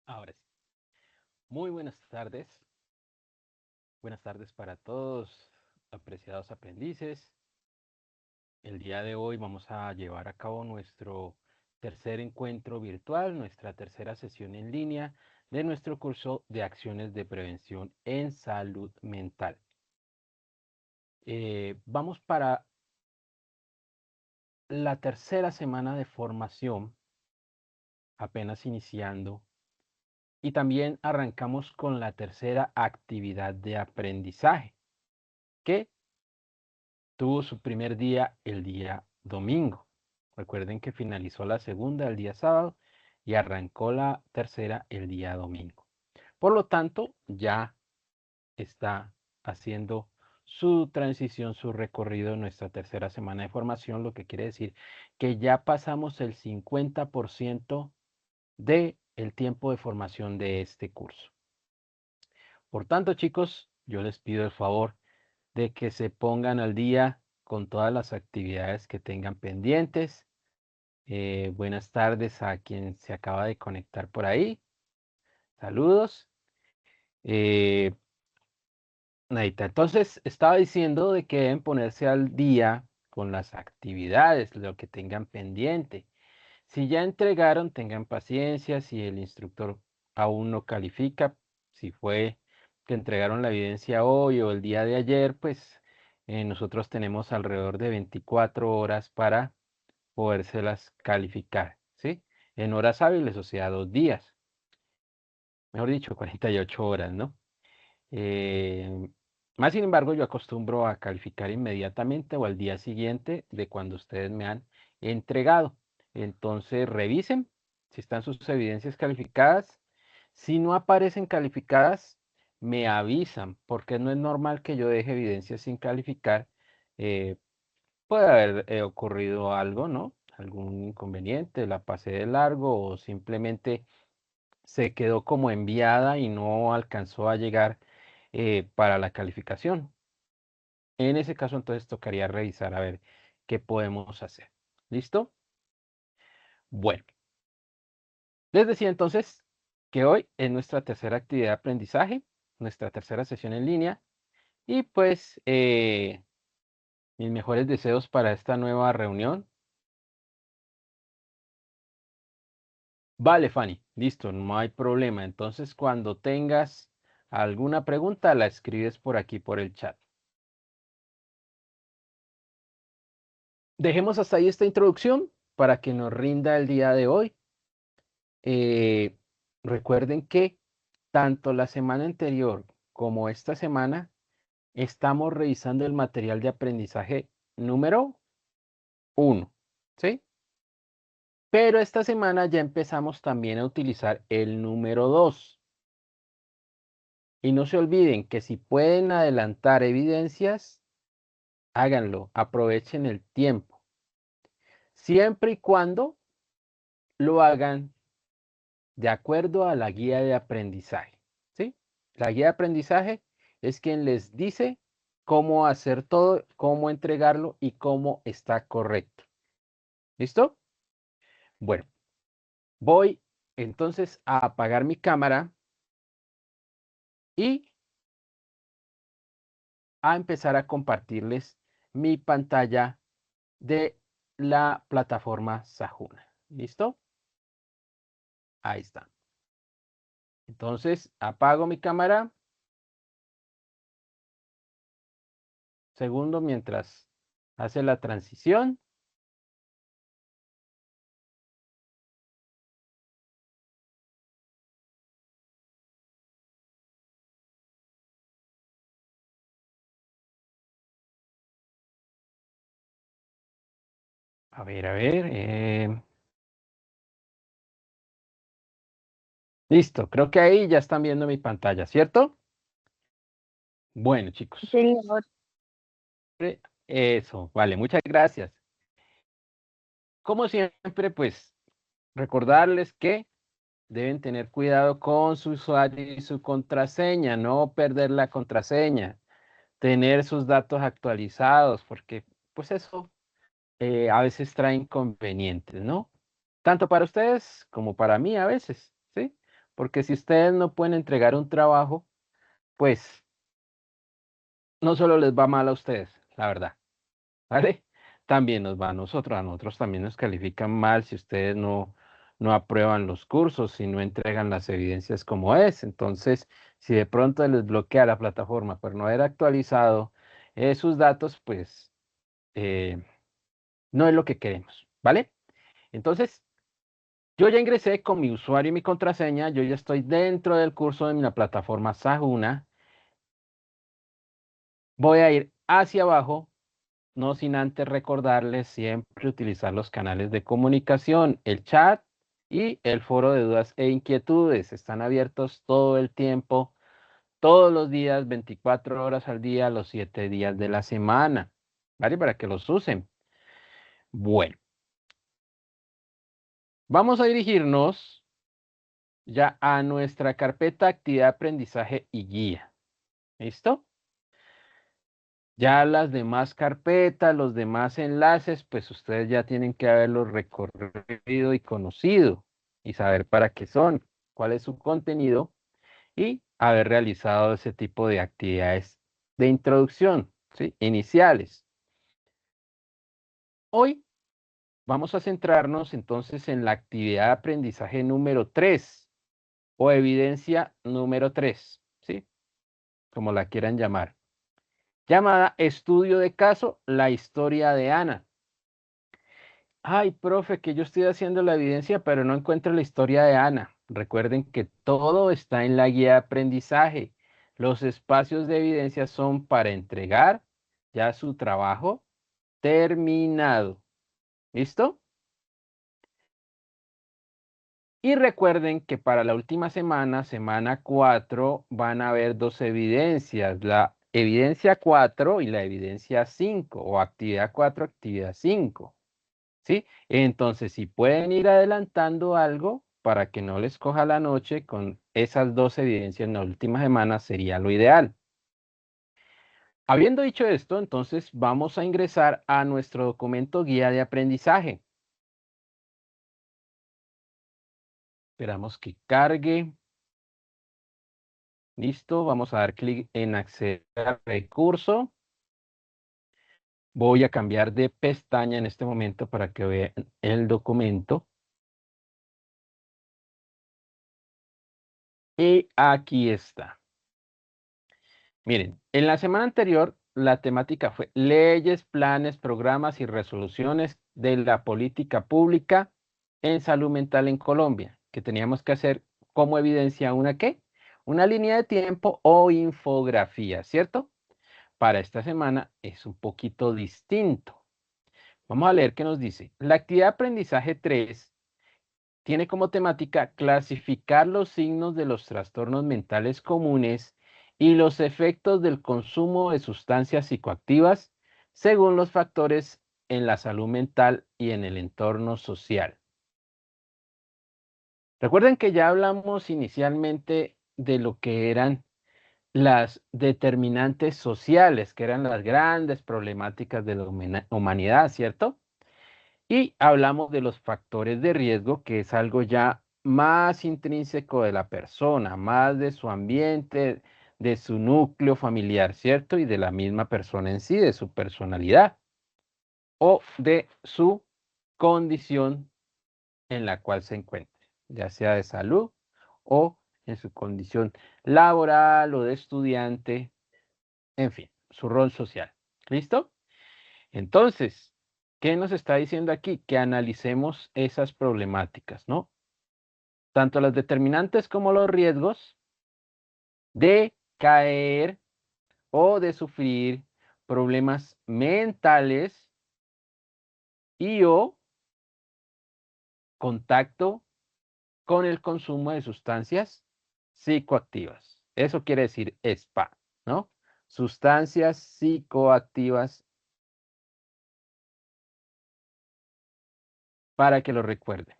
Ahora sí. Muy buenas tardes. Buenas tardes para todos, apreciados aprendices. El día de hoy vamos a llevar a cabo nuestro tercer encuentro virtual, nuestra tercera sesión en línea de nuestro curso de acciones de prevención en salud mental. Vamos para la tercera semana de formación, apenas iniciando, y también arrancamos con la tercera actividad de aprendizaje, que tuvo su primer día el día domingo. Recuerden que finalizó la segunda el día sábado y arrancó la tercera el día domingo. Por lo tanto, ya está haciendo su transición, su recorrido en nuestra tercera semana de formación, lo que quiere decir que ya pasamos el 50% del tiempo de formación de este curso. Por tanto, chicos, yo les pido el favor de que se pongan al día con todas las actividades que tengan pendientes. Buenas tardes a quien se acaba de conectar por ahí. Saludos. Eh, Naita, entonces estaba diciendo de que deben ponerse al día con las actividades, lo que tengan pendiente. Si ya entregaron, tengan paciencia. Si el instructor aún no califica, si fue que entregaron la evidencia hoy o el día de ayer, pues nosotros tenemos alrededor de 24 horas para podérselas calificar, ¿sí? En horas hábiles, o sea, 2 días. Mejor dicho, 48 horas, ¿no? Eh, Más sin embargo, yo acostumbro a calificar inmediatamente o al día siguiente de cuando ustedes me han entregado. Entonces, revisen si están sus evidencias calificadas. Si no aparecen calificadas, me avisan, porque no es normal que yo deje evidencias sin calificar. Eh, Puede haber ocurrido algo, ¿no? Algún inconveniente, la pasé de largo o simplemente se quedó como enviada y no alcanzó a llegar para la calificación. En ese caso, entonces tocaría revisar a ver qué podemos hacer. ¿Listo? Bueno, les decía entonces que hoy es nuestra tercera actividad de aprendizaje, nuestra tercera sesión en línea, y pues mis mejores deseos para esta nueva reunión. Vale, Fanny, listo, no hay problema. Entonces, cuando tengas alguna pregunta, la escribes por aquí por el chat. Dejemos hasta ahí esta introducción para que nos rinda el día de hoy. Eh, Recuerden que tanto la semana anterior como esta semana estamos revisando el material de aprendizaje número 1, ¿sí? Pero esta semana ya empezamos también a utilizar el número 2. Y no se olviden que si pueden adelantar evidencias, háganlo, aprovechen el tiempo, siempre y cuando lo hagan de acuerdo a la guía de aprendizaje, ¿sí? La guía de aprendizaje es quien les dice cómo hacer todo, cómo entregarlo y cómo está correcto. ¿Listo? Bueno, voy entonces a apagar mi cámara y a empezar a compartirles mi pantalla de la plataforma Sahuna. ¿Listo? Ahí está. Entonces, apago mi cámara. Segundo, mientras hace la transición. A ver, a ver. Listo, creo que ahí ya están viendo mi pantalla, ¿cierto? Bueno, chicos. Señor, Eso, vale, muchas gracias. Como siempre, pues recordarles que deben tener cuidado con su usuario y su contraseña, no perder la contraseña, tener sus datos actualizados, porque pues eso a veces trae inconvenientes, ¿no? Tanto para ustedes como para mí a veces, ¿sí? porque si ustedes no pueden entregar un trabajo, pues no solo les va mal a ustedes, la verdad, ¿vale? También nos va a nosotros también nos califican mal si ustedes no aprueban los cursos, si no entregan las evidencias como es. Entonces, si de pronto les bloquea la plataforma por no haber actualizado sus datos, pues eh, no es lo que queremos, ¿vale? Entonces, yo ya ingresé con mi usuario y mi contraseña, yo ya estoy dentro del curso de la plataforma Sajuna. Voy a ir hacia abajo, no sin antes recordarles siempre utilizar los canales de comunicación, el chat y el foro de dudas e inquietudes. Están abiertos todo el tiempo, todos los días, 24 horas al día, los 7 días de la semana, ¿vale? Para que los usen. Bueno, vamos a dirigirnos ya a nuestra carpeta actividad, aprendizaje y guía. ¿Listo? Ya las demás carpetas, los demás enlaces, pues ustedes ya tienen que haberlos recorrido y conocido y saber para qué son, cuál es su contenido y haber realizado ese tipo de actividades de introducción, ¿sí? Iniciales. Hoy vamos a centrarnos entonces en la actividad de aprendizaje número 3 o evidencia número 3, ¿sí? Como la quieran llamar. Llamada Estudio de caso, la historia de Ana. Ay, profe, que yo estoy haciendo la evidencia, pero no encuentro la historia de Ana. Recuerden que todo está en la guía de aprendizaje. Los espacios de evidencia son para entregar ya su trabajo terminado. ¿Listo? Y recuerden que para la última semana, semana 4, van a haber dos evidencias, la evidencia 4 y la evidencia 5, o actividad 4, actividad 5. ¿Sí? Entonces, si pueden ir adelantando algo para que no les coja la noche con esas dos evidencias en la última semana, sería lo ideal. Habiendo dicho esto, entonces vamos a ingresar a nuestro documento guía de aprendizaje. Esperamos que cargue. Listo, vamos a dar clic en acceder al recurso. Voy a cambiar de pestaña en este momento para que vean el documento. Y aquí está. Miren, en la semana anterior la temática fue leyes, planes, programas y resoluciones de la política pública en salud mental en Colombia, que teníamos que hacer como evidencia una ¿qué? Una línea de tiempo o infografía, ¿cierto? Para esta semana es un poquito distinto. Vamos a leer qué nos dice. La actividad de aprendizaje 3 tiene como temática clasificar los signos de los trastornos mentales comunes y los efectos del consumo de sustancias psicoactivas según los factores en la salud mental y en el entorno social. Recuerden que ya hablamos inicialmente de lo que eran las determinantes sociales, que eran las grandes problemáticas de la humanidad, ¿cierto? Y hablamos de los factores de riesgo, que es algo ya más intrínseco de la persona, más de su ambiente, de su núcleo familiar, ¿cierto? Y de la misma persona en sí, de su personalidad o de su condición en la cual se encuentre, ya sea de salud o en su condición laboral o de estudiante, en fin, su rol social. ¿Listo? Entonces, ¿qué nos está diciendo aquí? Que analicemos esas problemáticas, ¿no? Tanto las determinantes como los riesgos de caer o de sufrir problemas mentales y o contacto con el consumo de sustancias psicoactivas. Eso quiere decir SPA, ¿no? Sustancias psicoactivas, para que lo recuerden.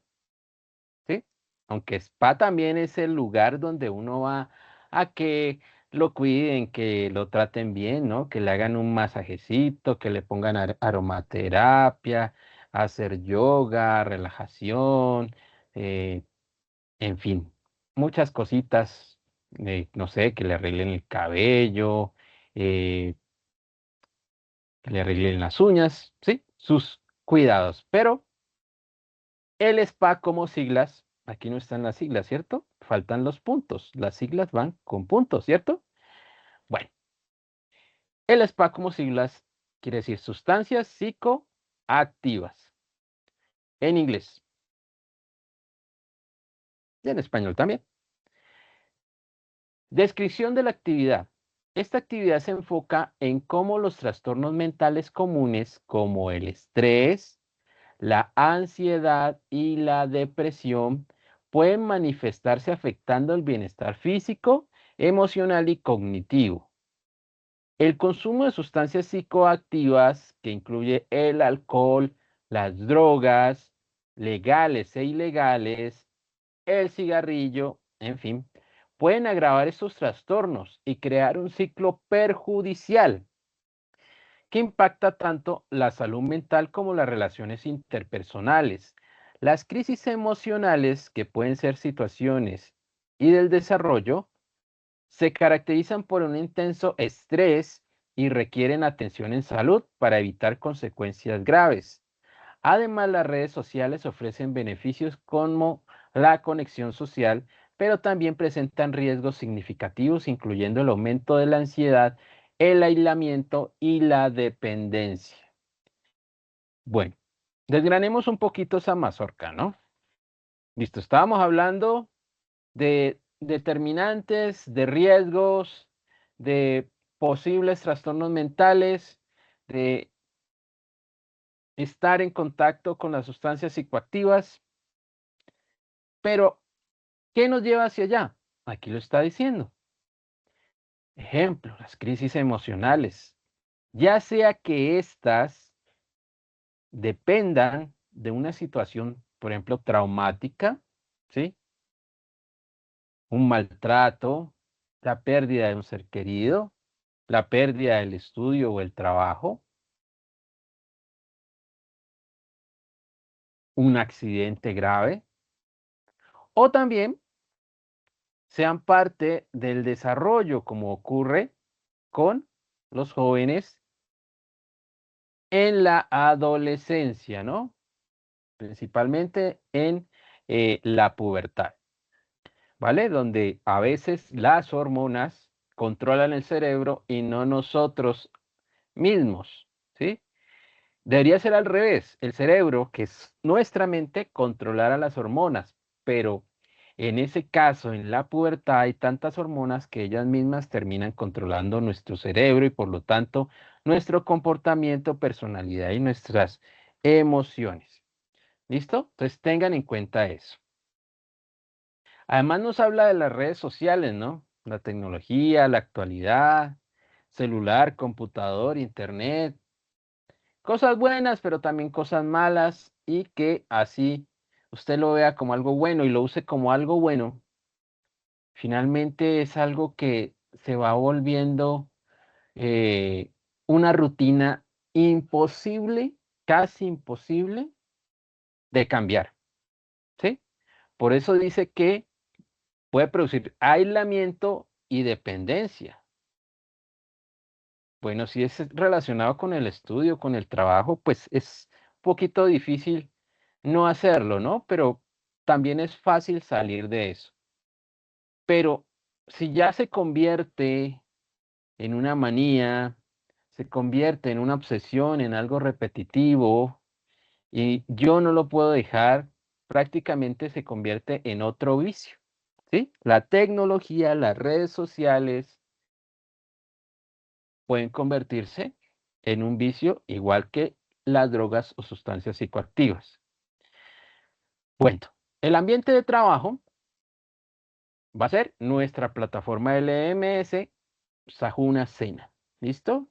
¿Sí? Aunque spa también es el lugar donde uno va a que lo cuiden, que lo traten bien, ¿no? Que le hagan un masajecito, que le pongan aromaterapia, hacer yoga, relajación, en fin. muchas cositas, no sé, que le arreglen el cabello, que le arreglen las uñas, ¿sí? Sus cuidados. Pero el spa como siglas, aquí no están las siglas, ¿cierto? Faltan los puntos. Las siglas van con puntos, ¿cierto? Bueno, el spa como siglas quiere decir sustancias psicoactivas. En inglés y en español también. Descripción de la actividad. Esta actividad se enfoca en cómo los trastornos mentales comunes como el estrés, la ansiedad y la depresión pueden manifestarse afectando el bienestar físico, emocional y cognitivo. El consumo de sustancias psicoactivas, que incluye el alcohol, las drogas, legales e ilegales, el cigarrillo, en fin, pueden agravar estos trastornos y crear un ciclo perjudicial que impacta tanto la salud mental como las relaciones interpersonales. Las crisis emocionales, que pueden ser situaciones y del desarrollo, se caracterizan por un intenso estrés y requieren atención en salud para evitar consecuencias graves. Además, las redes sociales ofrecen beneficios como la conexión social, pero también presentan riesgos significativos, incluyendo el aumento de la ansiedad, el aislamiento y la dependencia. Bueno, desgranemos un poquito esa mazorca, ¿no? Listo, estábamos hablando de determinantes, de riesgos, de posibles trastornos mentales, de estar en contacto con las sustancias psicoactivas, pero ¿qué nos lleva hacia allá? Aquí lo está diciendo. Ejemplo, las crisis emocionales, ya sea que éstas dependan de una situación, por ejemplo, traumática, ¿sí? Un maltrato, la pérdida de un ser querido, la pérdida del estudio o el trabajo, un accidente grave, o también sean parte del desarrollo, como ocurre con los jóvenes en la adolescencia, ¿no? Principalmente en la pubertad, ¿vale? Donde a veces las hormonas controlan el cerebro y no nosotros mismos, ¿sí? Debería ser al revés, el cerebro, que es nuestra mente, controlara las hormonas, pero en ese caso, en la pubertad hay tantas hormonas que ellas mismas terminan controlando nuestro cerebro y por lo tanto nuestro comportamiento, personalidad y nuestras emociones. ¿Listo? Entonces tengan en cuenta eso. Además nos habla de las redes sociales, ¿no? La tecnología, la actualidad, celular, computador, internet, cosas buenas, pero también cosas malas y que así usted lo vea como algo bueno y lo use como algo bueno, finalmente es algo que se va volviendo eh, una rutina imposible, casi imposible de cambiar, ¿sí? Por eso dice que puede producir aislamiento y dependencia. Bueno, si es relacionado con el estudio, con el trabajo, pues es un poquito difícil no hacerlo, ¿no? Pero también es fácil salir de eso. Pero si ya se convierte en una manía, se convierte en una obsesión, en algo repetitivo, y yo no lo puedo dejar, prácticamente se convierte en otro vicio, ¿sí? La tecnología, las redes sociales pueden convertirse en un vicio igual que las drogas o sustancias psicoactivas. Bueno, el ambiente de trabajo va a ser nuestra plataforma LMS Sahuna Sena. ¿Listo?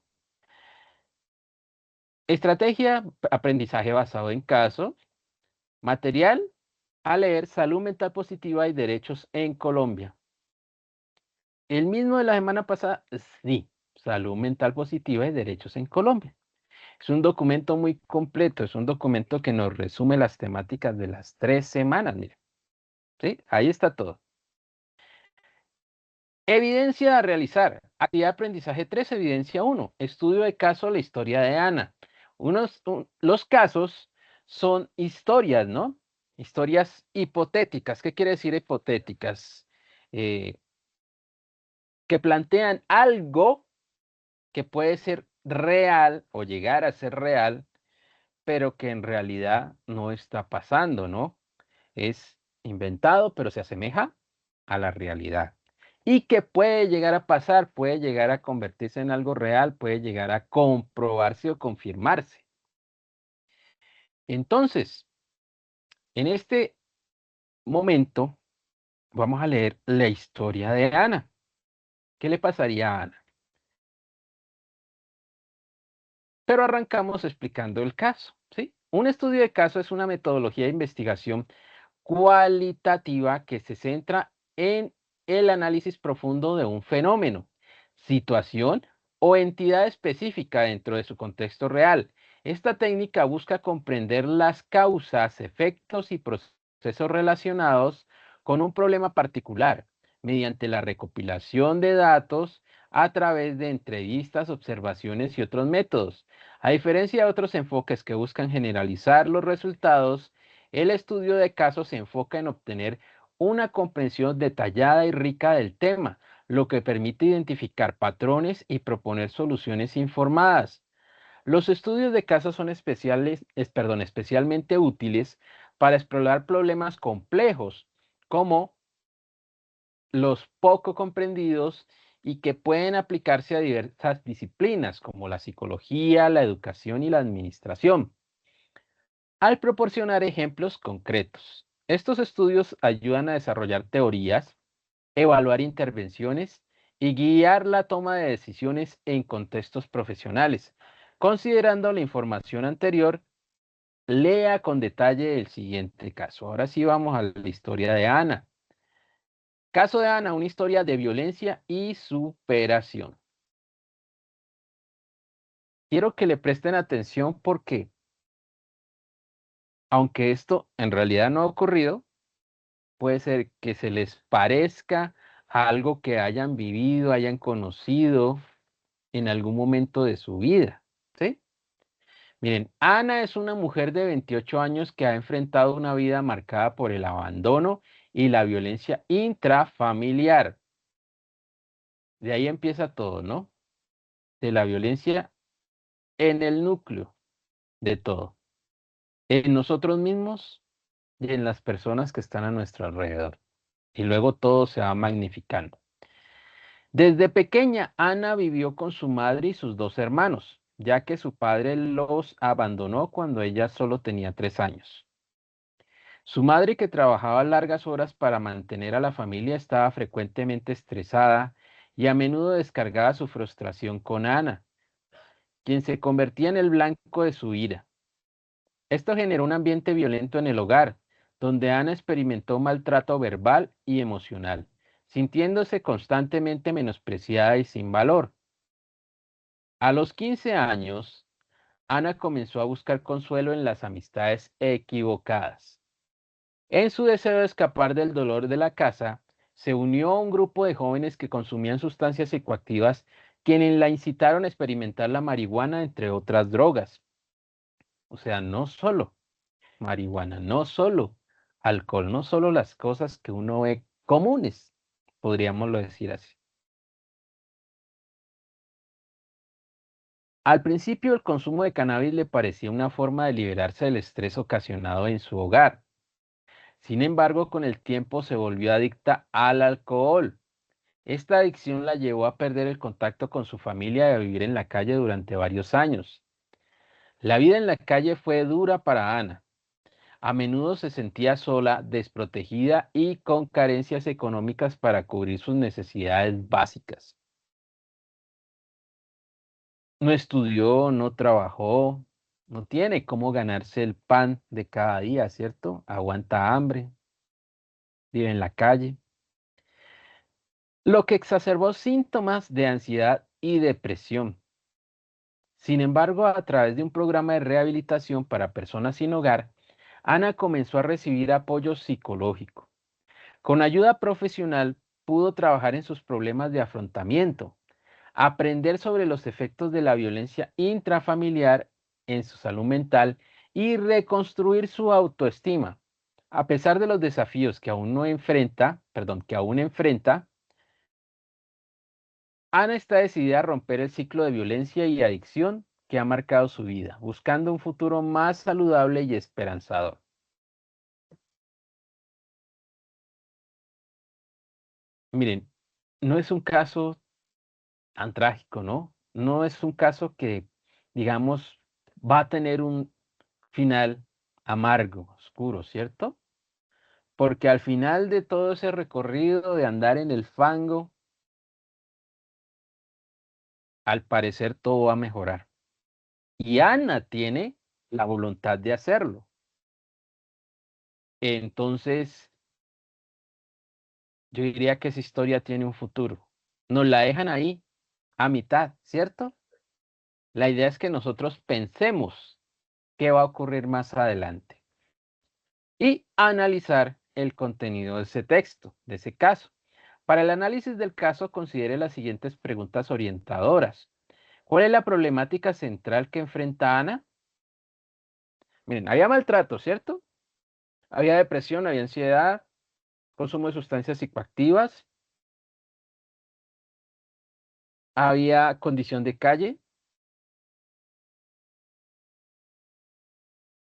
Estrategia, aprendizaje basado en casos. Material a leer, salud mental positiva y derechos en Colombia. El mismo de la semana pasada, sí, salud mental positiva y derechos en Colombia. Es un documento muy completo, es un documento que nos resume las temáticas de las 3 semanas, mire, ¿sí? Ahí está todo. Evidencia a realizar. Actividad de aprendizaje 3, evidencia 1. Estudio de caso, la historia de Ana. Los casos son historias, ¿no? Historias hipotéticas. ¿Qué quiere decir hipotéticas? Eh, que plantean algo que puede ser real o llegar a ser real, pero que en realidad no está pasando, ¿no? Es inventado, pero se asemeja a la realidad. Y que puede llegar a pasar, puede llegar a convertirse en algo real, puede llegar a comprobarse o confirmarse. Entonces, en este momento, vamos a leer la historia de Ana. ¿Qué le pasaría a Ana? Pero arrancamos explicando el caso, ¿sí? Un estudio de caso es una metodología de investigación cualitativa que se centra en el análisis profundo de un fenómeno, situación o entidad específica dentro de su contexto real. Esta técnica busca comprender las causas, efectos y procesos relacionados con un problema particular mediante la recopilación de datos a través de entrevistas, observaciones y otros métodos. A diferencia de otros enfoques que buscan generalizar los resultados, el estudio de casos se enfoca en obtener una comprensión detallada y rica del tema, lo que permite identificar patrones y proponer soluciones informadas. Los estudios de casos son especialmente útiles para explorar problemas complejos, como los poco comprendidos y que pueden aplicarse a diversas disciplinas, como la psicología, la educación y la administración, al proporcionar ejemplos concretos. Estos estudios ayudan a desarrollar teorías, evaluar intervenciones y guiar la toma de decisiones en contextos profesionales. Considerando la información anterior, lea con detalle el siguiente caso. Ahora sí vamos a la historia de Ana. Caso de Ana, una historia de violencia y superación. Quiero que le presten atención porque, aunque esto en realidad no ha ocurrido, puede ser que se les parezca a algo que hayan vivido, hayan conocido en algún momento de su vida, ¿sí? Miren, Ana es una mujer de 28 años que ha enfrentado una vida marcada por el abandono y la violencia intrafamiliar. De ahí empieza todo, ¿no? De la violencia en el núcleo de todo, en nosotros mismos y en las personas que están a nuestro alrededor. Y luego todo se va magnificando. Desde pequeña, Ana vivió con su madre y sus dos hermanos, ya que su padre los abandonó cuando ella solo tenía 3 años. Su madre, que trabajaba largas horas para mantener a la familia, estaba frecuentemente estresada y a menudo descargaba su frustración con Ana, quien se convertía en el blanco de su ira. Esto generó un ambiente violento en el hogar, donde Ana experimentó maltrato verbal y emocional, sintiéndose constantemente menospreciada y sin valor. A los 15 años, Ana comenzó a buscar consuelo en las amistades equivocadas. En su deseo de escapar del dolor de la casa, se unió a un grupo de jóvenes que consumían sustancias psicoactivas, quienes la incitaron a experimentar la marihuana, entre otras drogas. O sea, no solo marihuana, no solo alcohol, no solo las cosas que uno ve comunes, podríamoslo decir así. Al principio, el consumo de cannabis le parecía una forma de liberarse del estrés ocasionado en su hogar. Sin embargo, con el tiempo se volvió adicta al alcohol. Esta adicción la llevó a perder el contacto con su familia y a vivir en la calle durante varios años. La vida en la calle fue dura para Ana. A menudo se sentía sola, desprotegida y con carencias económicas para cubrir sus necesidades básicas. No estudió, no trabajó, no tiene cómo ganarse el pan de cada día, ¿cierto? Aguanta hambre, vive en la calle, lo que exacerbó síntomas de ansiedad y depresión. Sin embargo, a través de un programa de rehabilitación para personas sin hogar, Ana comenzó a recibir apoyo psicológico. Con ayuda profesional pudo trabajar en sus problemas de afrontamiento, aprender sobre los efectos de la violencia intrafamiliar en su salud mental y reconstruir su autoestima. A pesar de los desafíos que aún no enfrenta, perdón, que aún enfrenta, Ana está decidida a romper el ciclo de violencia y adicción que ha marcado su vida, buscando un futuro más saludable y esperanzador. Miren, no es un caso tan trágico, ¿no? No es un caso que, digamos, va a tener un final amargo, oscuro, ¿cierto? Porque al final de todo ese recorrido de andar en el fango, al parecer todo va a mejorar. Y Ana tiene la voluntad de hacerlo. Entonces, yo diría que esa historia tiene un futuro. Nos la dejan ahí a mitad, ¿cierto? La idea es que nosotros pensemos qué va a ocurrir más adelante y analizar el contenido de ese texto, de ese caso. Para el análisis del caso, considere las siguientes preguntas orientadoras. ¿Cuál es la problemática central que enfrenta Ana? Miren, había maltrato, ¿cierto? Había depresión, había ansiedad, consumo de sustancias psicoactivas, había condición de calle.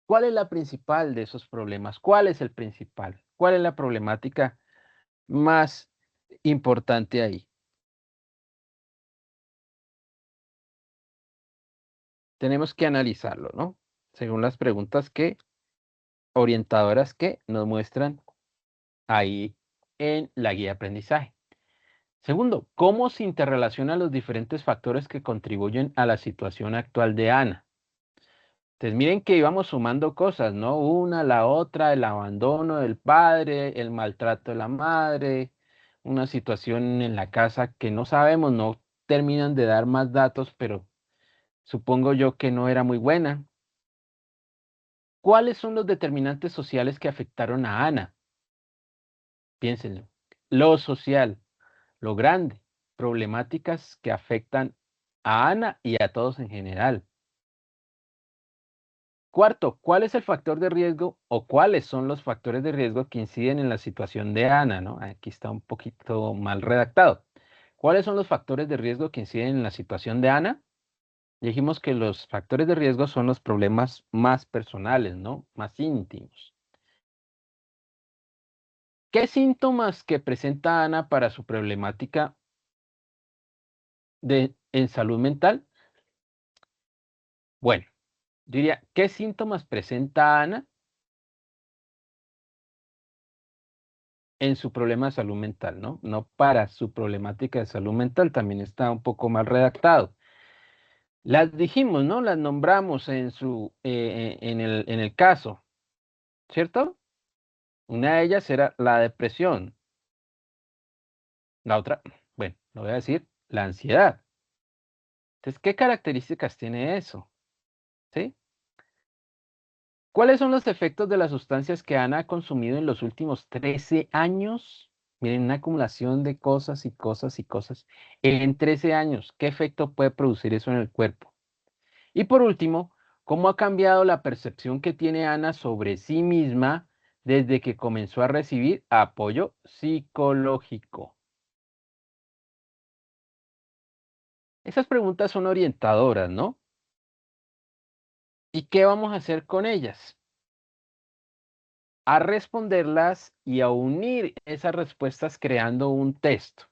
¿Cuál es la principal de esos problemas? ¿Cuál es el principal? ¿Cuál es la problemática más importante ahí? Tenemos que analizarlo, ¿no? Según las preguntas que orientadoras que nos muestran ahí en la guía de aprendizaje. Segundo, ¿cómo se interrelacionan los diferentes factores que contribuyen a la situación actual de Ana? Entonces, miren que íbamos sumando cosas, ¿no? Una, la otra, el abandono del padre, el maltrato de la madre, una situación en la casa que no sabemos, no terminan de dar más datos, pero supongo yo que no era muy buena. ¿Cuáles son los determinantes sociales que afectaron a Ana? Piénsenlo. Lo social, lo grande, problemáticas que afectan a Ana y a todos en general. Cuarto, ¿cuál es el factor de riesgo o cuáles son los factores de riesgo que inciden en la situación de Ana, ¿no? Aquí está un poquito mal redactado. ¿Cuáles son los factores de riesgo que inciden en la situación de Ana? Dijimos que los factores de riesgo son los problemas más personales, ¿no? Más íntimos. ¿Qué síntomas que presenta Ana para su problemática en salud mental? Bueno, diría, ¿qué síntomas presenta Ana en su problema de salud mental, ¿no? No para su problemática de salud mental, también está un poco mal redactado. Las dijimos, ¿no? Las nombramos en el caso, ¿cierto? Una de ellas era la depresión. La otra, bueno, lo voy a decir, la ansiedad. Entonces, ¿qué características tiene eso? ¿Sí? ¿Cuáles son los efectos de las sustancias que Ana ha consumido en los últimos 13 años? Miren, una acumulación de cosas y cosas y cosas. En 13 años, ¿qué efecto puede producir eso en el cuerpo? Y por último, ¿cómo ha cambiado la percepción que tiene Ana sobre sí misma desde que comenzó a recibir apoyo psicológico? Esas preguntas son orientadoras, ¿no? ¿Y qué vamos a hacer con ellas? A responderlas y a unir esas respuestas creando un texto.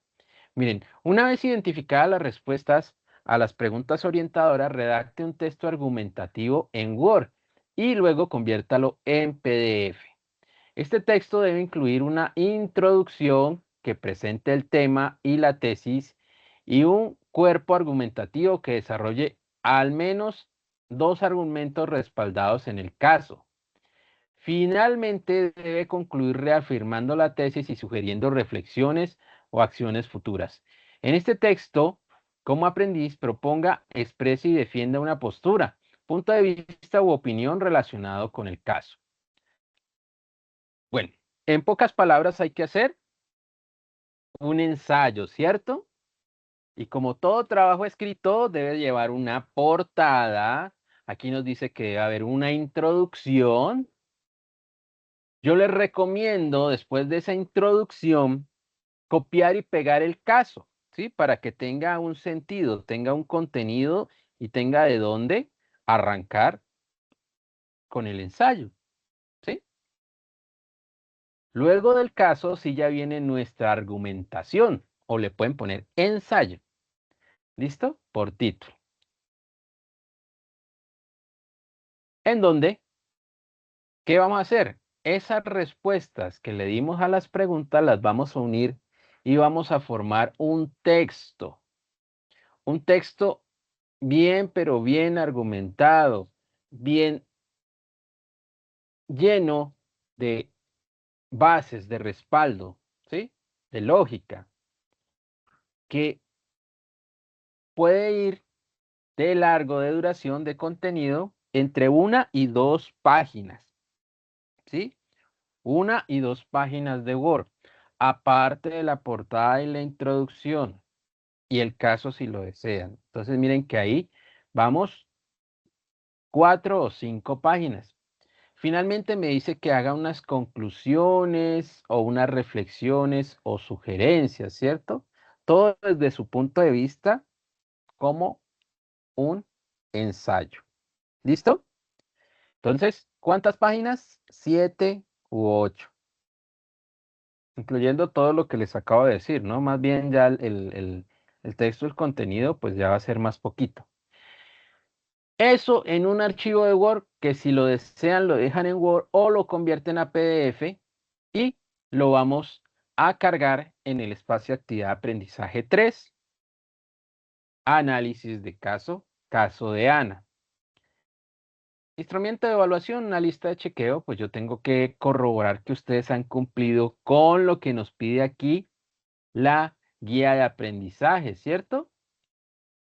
Miren, una vez identificadas las respuestas a las preguntas orientadoras, redacte un texto argumentativo en Word y luego conviértalo en PDF. Este texto debe incluir una introducción que presente el tema y la tesis y un cuerpo argumentativo que desarrolle al menos dos argumentos respaldados en el caso. Finalmente, debe concluir reafirmando la tesis y sugiriendo reflexiones o acciones futuras. En este texto, como aprendiz, proponga, exprese y defienda una postura, punto de vista u opinión relacionado con el caso. Bueno, en pocas palabras hay que hacer un ensayo, ¿cierto? Y como todo trabajo escrito debe llevar una portada, aquí nos dice que debe haber una introducción. Yo les recomiendo, después de esa introducción, copiar y pegar el caso, ¿sí? Para que tenga un sentido, tenga un contenido y tenga de dónde arrancar con el ensayo, ¿sí? Luego del caso, sí ya viene nuestra argumentación, o le pueden poner ensayo, ¿listo? Por título. En donde, ¿qué vamos a hacer? Esas respuestas que le dimos a las preguntas las vamos a unir y vamos a formar un texto. Un texto bien, pero bien argumentado, bien lleno de bases, de respaldo, ¿sí? De lógica, que puede ir de largo de duración de contenido entre 1 y 2 páginas, ¿sí? 1 y 2 páginas de Word, aparte de la portada y la introducción, y el caso si lo desean. Entonces miren que ahí vamos 4 o 5 páginas. Finalmente me dice que haga unas conclusiones o unas reflexiones o sugerencias, ¿cierto? Todo desde su punto de vista como un ensayo. ¿Listo? Entonces, ¿cuántas páginas? 7 u 8, incluyendo todo lo que les acabo de decir, ¿no? Más bien ya el texto, el contenido, pues ya va a ser más poquito. Eso en un archivo de Word que si lo desean lo dejan en Word o lo convierten a PDF y lo vamos a cargar en el espacio de actividad de aprendizaje 3, análisis de caso, caso de Ana. Instrumento de evaluación, una lista de chequeo, pues yo tengo que corroborar que ustedes han cumplido con lo que nos pide aquí la guía de aprendizaje, ¿cierto?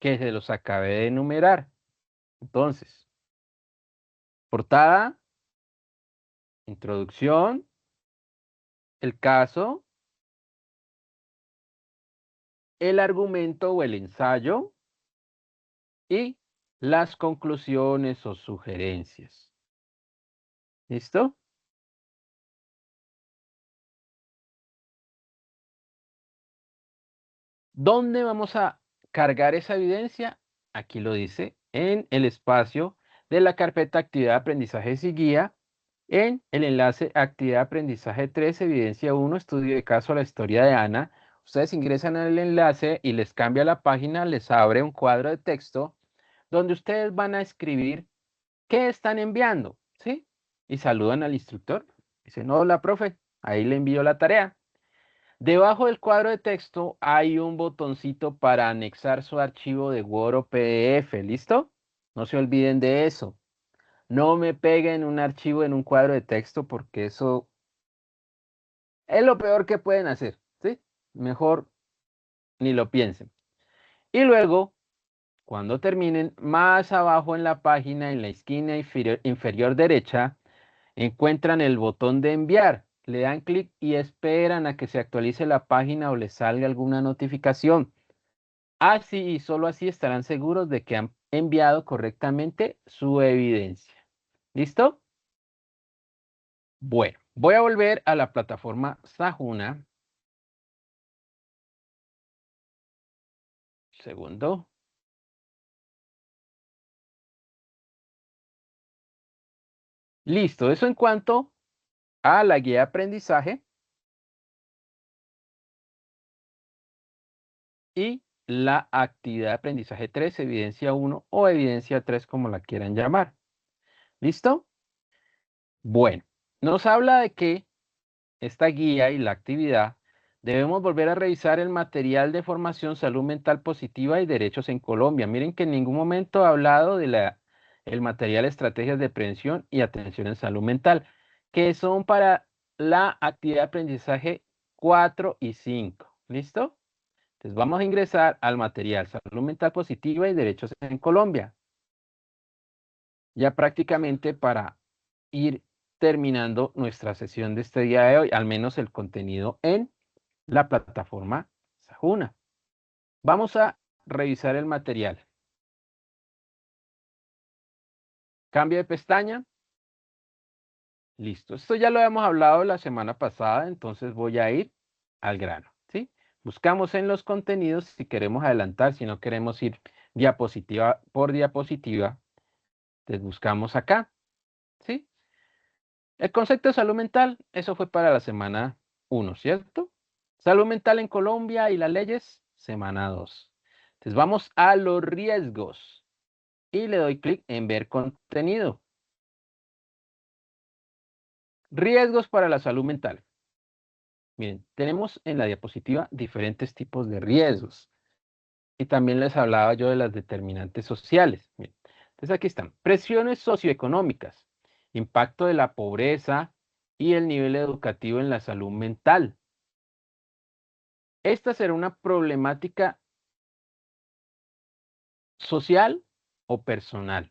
Que se los acabé de enumerar. Entonces, portada, introducción, el caso, el argumento o el ensayo y las conclusiones o sugerencias. ¿Listo? ¿Dónde vamos a cargar esa evidencia? Aquí lo dice, en el espacio de la carpeta actividad de aprendizajes y guía, en el enlace actividad de aprendizaje 3, evidencia 1, estudio de caso a la historia de Ana. Ustedes ingresan al enlace y les cambia la página, les abre un cuadro de texto donde ustedes van a escribir qué están enviando, ¿sí? Y saludan al instructor. Dicen, hola, profe, ahí le envío la tarea. Debajo del cuadro de texto hay un botoncito para anexar su archivo de Word o PDF, ¿listo? No se olviden de eso. No me peguen un archivo en un cuadro de texto porque eso es lo peor que pueden hacer, ¿sí? Mejor ni lo piensen. Y luego, cuando terminen, más abajo en la página, en la esquina inferior derecha, encuentran el botón de enviar. Le dan clic y esperan a que se actualice la página o les salga alguna notificación. Así y solo así estarán seguros de que han enviado correctamente su evidencia. ¿Listo? Bueno, voy a volver a la plataforma Sajuna. Segundo. Listo, eso en cuanto a la guía de aprendizaje y la actividad de aprendizaje 3, evidencia 1 o evidencia 3, como la quieran llamar. ¿Listo? Bueno, nos habla de que esta guía y la actividad debemos volver a revisar el material de formación salud mental positiva y derechos en Colombia. Miren que en ningún momento ha hablado de el material estrategias de prevención y atención en salud mental, que son para la actividad de aprendizaje 4 y 5. ¿Listo? Entonces vamos a ingresar al material salud mental positiva y derechos en Colombia. Ya prácticamente para ir terminando nuestra sesión de este día de hoy, al menos el contenido en la plataforma Sajuna. Vamos a revisar el material. Cambio de pestaña. Listo. Esto ya lo habíamos hablado la semana pasada, entonces voy a ir al grano, ¿sí? Buscamos en los contenidos si queremos adelantar, si no queremos ir diapositiva por diapositiva, entonces buscamos acá, ¿sí? El concepto de salud mental, eso fue para la semana 1, ¿cierto? Salud mental en Colombia y las leyes, semana 2. Entonces vamos a los riesgos y le doy clic en ver contenido. Riesgos para la salud mental. Miren, tenemos en la diapositiva diferentes tipos de riesgos. Y también les hablaba yo de las determinantes sociales. Miren, entonces aquí están. Presiones socioeconómicas, impacto de la pobreza y el nivel educativo en la salud mental. Esta será una problemática social o personal.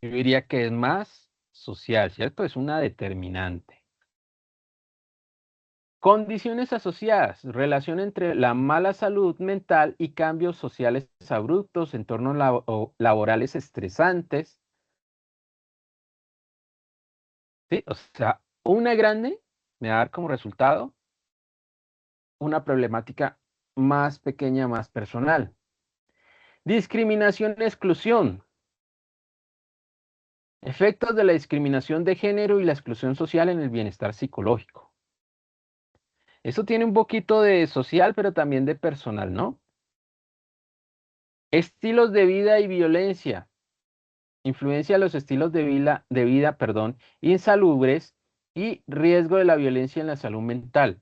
Yo diría que es más social, ¿cierto? Es una determinante. Condiciones asociadas, relación entre la mala salud mental y cambios sociales abruptos, entornos laborales estresantes. ¿Sí? O sea, una grande me va a dar como resultado una problemática más pequeña, más personal. Discriminación y exclusión. Efectos de la discriminación de género y la exclusión social en el bienestar psicológico. Eso tiene un poquito de social, pero también de personal, ¿no? Estilos de vida y violencia. Influencia de los estilos de vida, insalubres y riesgo de la violencia en la salud mental.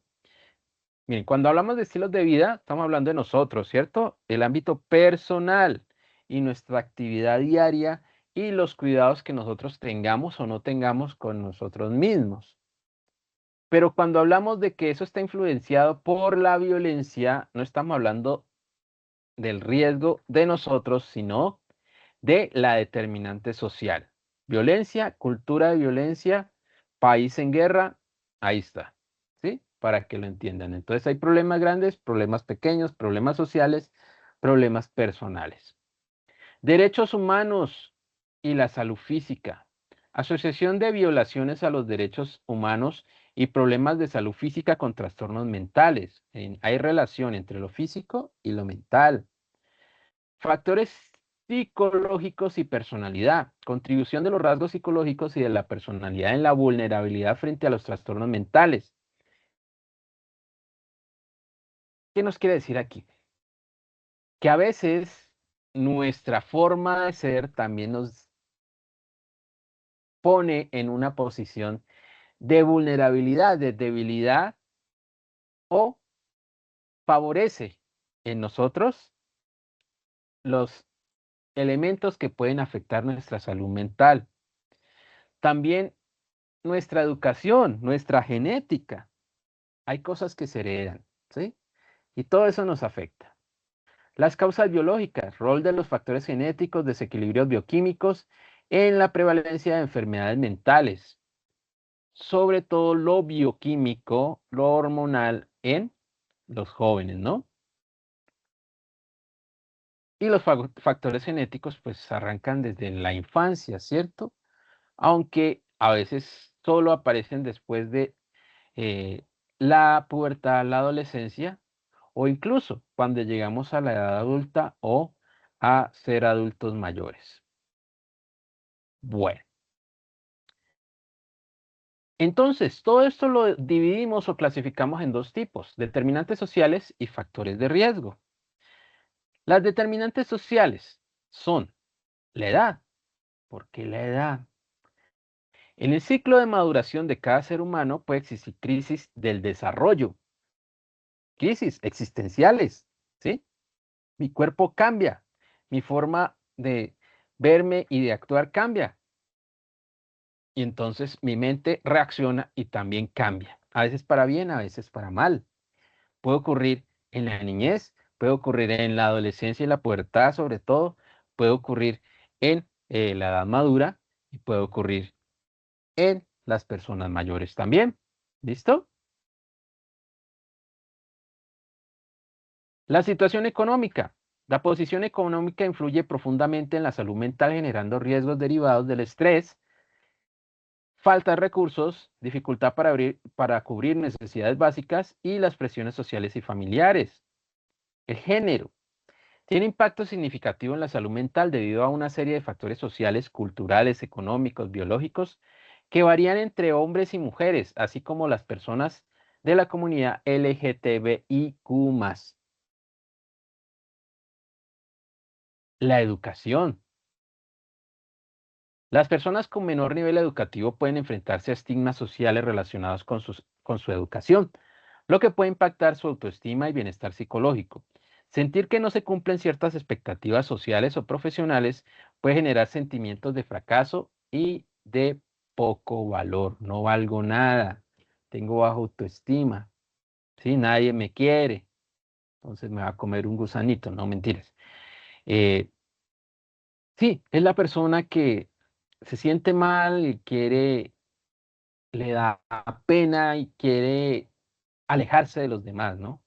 Miren, cuando hablamos de estilos de vida, estamos hablando de nosotros, ¿cierto? El ámbito personal y nuestra actividad diaria y los cuidados que nosotros tengamos o no tengamos con nosotros mismos. Pero cuando hablamos de que eso está influenciado por la violencia, no estamos hablando del riesgo de nosotros, sino de la determinante social. Violencia, cultura de violencia, país en guerra, ahí está, ¿sí? Para que lo entiendan. Entonces hay problemas grandes, problemas pequeños, problemas sociales, problemas personales. Derechos humanos y la salud física. Asociación de violaciones a los derechos humanos y problemas de salud física con trastornos mentales. Hay relación entre lo físico y lo mental. Factores psicológicos y personalidad. Contribución de los rasgos psicológicos y de la personalidad en la vulnerabilidad frente a los trastornos mentales. ¿Qué nos quiere decir aquí? Que a veces nuestra forma de ser también nos pone en una posición de vulnerabilidad, de debilidad, o favorece en nosotros los elementos que pueden afectar nuestra salud mental. También nuestra educación, nuestra genética. Hay cosas que se heredan, ¿sí? Y todo eso nos afecta. Las causas biológicas, rol de los factores genéticos, desequilibrios bioquímicos en la prevalencia de enfermedades mentales, sobre todo lo bioquímico, lo hormonal en los jóvenes, ¿no? Y los factores genéticos pues arrancan desde la infancia, ¿cierto? Aunque a veces solo aparecen después de eh, la pubertad, la adolescencia o incluso cuando llegamos a la edad adulta o a ser adultos mayores. Bueno, entonces todo esto lo dividimos o clasificamos en dos tipos, determinantes sociales y factores de riesgo. Las determinantes sociales son la edad. ¿Por qué la edad? En el ciclo de maduración de cada ser humano puede existir crisis del desarrollo, crisis existenciales, ¿sí? Mi cuerpo cambia, mi forma de verme y de actuar cambia. Y entonces mi mente reacciona y también cambia. A veces para bien, a veces para mal. Puede ocurrir en la niñez, puede ocurrir en la adolescencia y la pubertad sobre todo, puede ocurrir en la edad madura y puede ocurrir en las personas mayores también. ¿Listo? La situación económica. La posición económica influye profundamente en la salud mental, generando riesgos derivados del estrés, falta de recursos, dificultad para cubrir necesidades básicas y las presiones sociales y familiares. El género tiene impacto significativo en la salud mental debido a una serie de factores sociales, culturales, económicos, biológicos, que varían entre hombres y mujeres, así como las personas de la comunidad LGTBIQ+. La educación. Las personas con menor nivel educativo pueden enfrentarse a estigmas sociales relacionados con su educación, lo que puede impactar su autoestima y bienestar psicológico. Sentir que no se cumplen ciertas expectativas sociales o profesionales puede generar sentimientos de fracaso y de poco valor. No valgo nada, tengo baja autoestima, ¿sí? Nadie me quiere, entonces me va a comer un gusanito, no mentiras. Eh, sí, es la persona que se siente mal y le da pena y quiere alejarse de los demás, ¿no?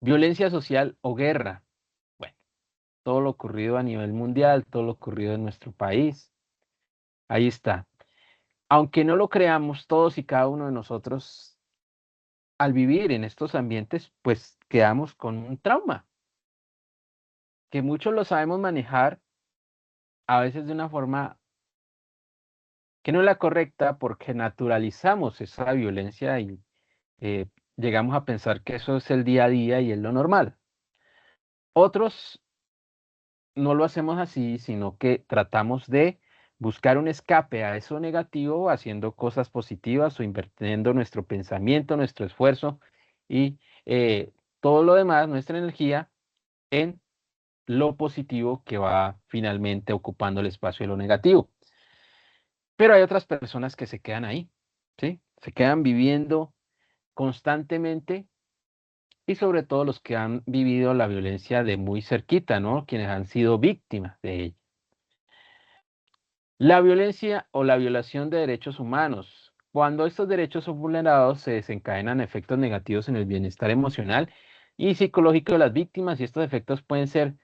Violencia social o guerra. Bueno, todo lo ocurrido a nivel mundial, todo lo ocurrido en nuestro país, ahí está. Aunque no lo creamos, todos y cada uno de nosotros, al vivir en estos ambientes, pues quedamos con un trauma, que muchos lo sabemos manejar a veces de una forma que no es la correcta porque naturalizamos esa violencia y eh, llegamos a pensar que eso es el día a día y es lo normal. Otros no lo hacemos así, sino que tratamos de buscar un escape a eso negativo haciendo cosas positivas o invirtiendo nuestro pensamiento, nuestro esfuerzo y todo lo demás, nuestra energía, en lo positivo que va finalmente ocupando el espacio de lo negativo. Pero hay otras personas que se quedan ahí, ¿sí? Se quedan viviendo constantemente y sobre todo los que han vivido la violencia de muy cerquita, ¿no? Quienes han sido víctimas de ella. La violencia o la violación de derechos humanos. Cuando estos derechos son vulnerados, se desencadenan efectos negativos en el bienestar emocional y psicológico de las víctimas y estos efectos pueden ser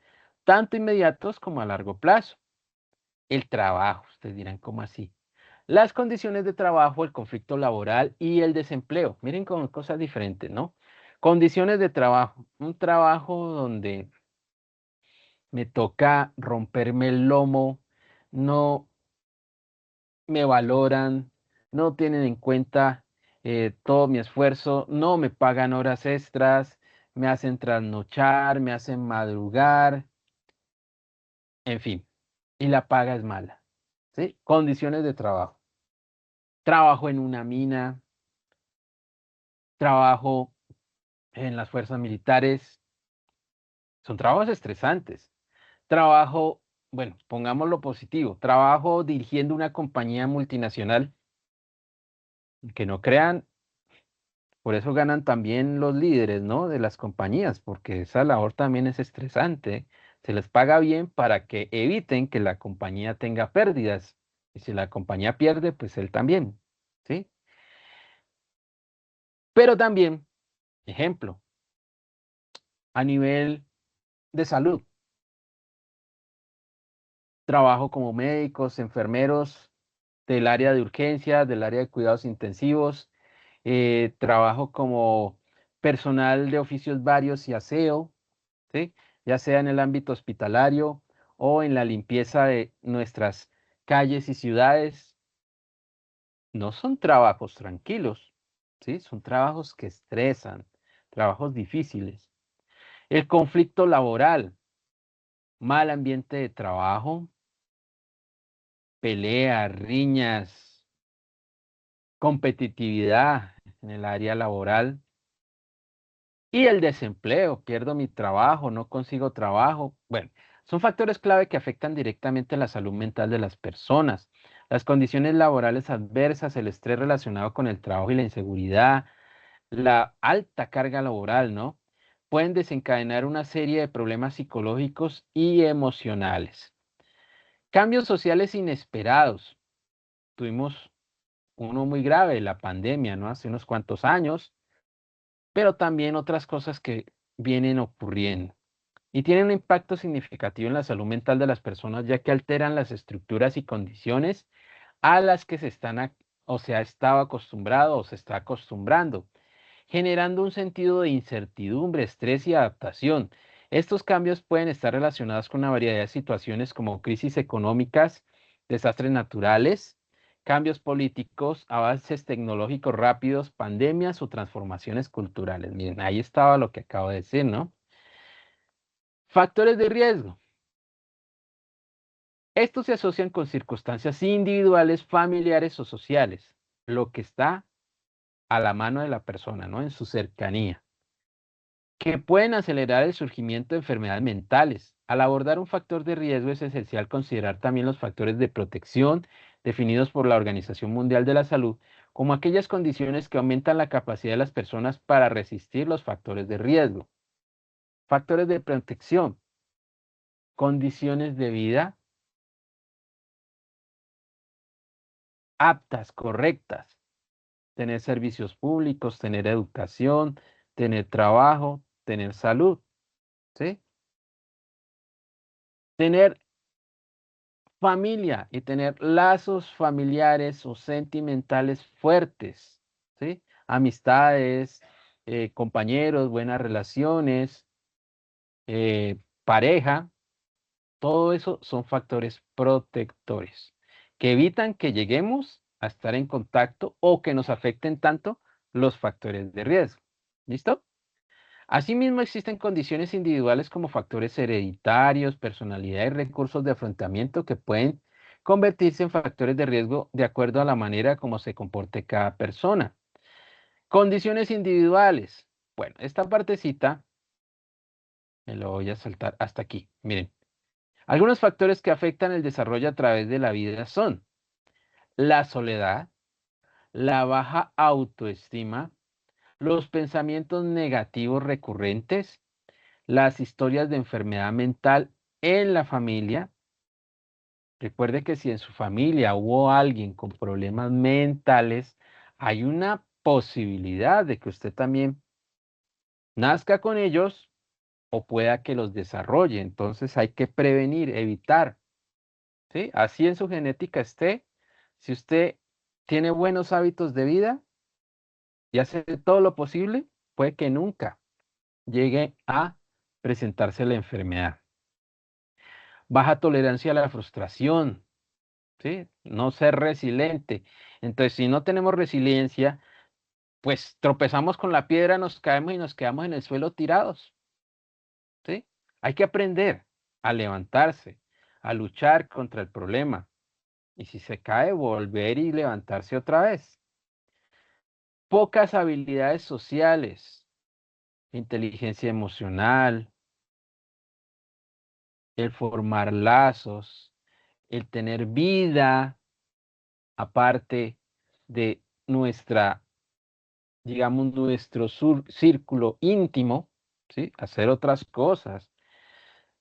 tanto inmediatos como a largo plazo. El trabajo, ustedes dirán, ¿cómo así? Las condiciones de trabajo, el conflicto laboral y el desempleo. Miren con cosas diferentes, ¿no? Condiciones de trabajo. Un trabajo donde me toca romperme el lomo, no me valoran, no tienen en cuenta todo mi esfuerzo, no me pagan horas extras, me hacen trasnochar, me hacen madrugar, en fin, y la paga es mala, ¿sí? Condiciones de trabajo. Trabajo en una mina, trabajo en las fuerzas militares, son trabajos estresantes. Trabajo, bueno, pongámoslo positivo, trabajo dirigiendo una compañía multinacional, que no crean. Por eso ganan también los líderes, ¿no? De las compañías, porque esa labor también es estresante. Se les paga bien para que eviten que la compañía tenga pérdidas. Y si la compañía pierde, pues él también, ¿sí? Pero también, ejemplo, a nivel de salud, trabajo como médicos, enfermeros del área de urgencias, del área de cuidados intensivos, trabajo como personal de oficios varios y aseo, ¿sí? Ya sea en el ámbito hospitalario o en la limpieza de nuestras calles y ciudades. No son trabajos tranquilos, ¿sí? Son trabajos que estresan, trabajos difíciles. El conflicto laboral, mal ambiente de trabajo, peleas, riñas, competitividad en el área laboral y el desempleo, pierdo mi trabajo, no consigo trabajo. Bueno, son factores clave que afectan directamente la salud mental de las personas. Las condiciones laborales adversas, el estrés relacionado con el trabajo y la inseguridad, la alta carga laboral, ¿no? Pueden desencadenar una serie de problemas psicológicos y emocionales. Cambios sociales inesperados. Tuvimos uno muy grave, la pandemia, ¿no? Hace unos cuantos años. pero también otras cosas que vienen ocurriendo. Y tienen un impacto significativo en la salud mental de las personas, ya que alteran las estructuras y condiciones a las que se están o se ha estado acostumbrado o se está acostumbrando, generando un sentido de incertidumbre, estrés y adaptación. Estos cambios pueden estar relacionados con una variedad de situaciones como crisis económicas, desastres naturales, cambios políticos, avances tecnológicos rápidos, pandemias o transformaciones culturales. Miren, ahí estaba lo que acabo de decir, ¿no? Factores de riesgo. Estos se asocian con circunstancias individuales, familiares o sociales, lo que está a la mano de la persona, ¿no? En su cercanía, que pueden acelerar el surgimiento de enfermedades mentales. Al abordar un factor de riesgo es esencial considerar también los factores de protección definidos por la Organización Mundial de la Salud, como aquellas condiciones que aumentan la capacidad de las personas para resistir los factores de riesgo. Factores de protección, condiciones de vida aptas, correctas, tener servicios públicos, tener educación, tener trabajo, tener salud, ¿sí? Tener familia y tener lazos familiares o sentimentales fuertes, ¿sí? Amistades, compañeros, buenas relaciones, pareja, todo eso son factores protectores que evitan que lleguemos a estar en contacto o que nos afecten tanto los factores de riesgo. ¿Listo? Asimismo, existen condiciones individuales como factores hereditarios, personalidad y recursos de afrontamiento que pueden convertirse en factores de riesgo de acuerdo a la manera como se comporte cada persona. Condiciones individuales. Bueno, esta partecita me lo voy a saltar hasta aquí. Miren, algunos factores que afectan el desarrollo a través de la vida son la soledad, la baja autoestima, los pensamientos negativos recurrentes, las historias de enfermedad mental en la familia. Recuerde que si en su familia hubo alguien con problemas mentales, hay una posibilidad de que usted también nazca con ellos o pueda que los desarrolle. Entonces hay que prevenir, evitar, ¿sí? Así en su genética esté, si usted tiene buenos hábitos de vida y hace todo lo posible, puede que nunca llegue a presentarse la enfermedad. Baja tolerancia a la frustración, ¿sí? No ser resiliente. Entonces, si no tenemos resiliencia, pues tropezamos con la piedra, nos caemos y nos quedamos en el suelo tirados, ¿sí? Hay que aprender a levantarse, a luchar contra el problema. Y si se cae, volver y levantarse otra vez. Pocas habilidades sociales, inteligencia emocional, el formar lazos, el tener vida aparte de nuestra, digamos, nuestro círculo íntimo, ¿sí? Hacer otras cosas,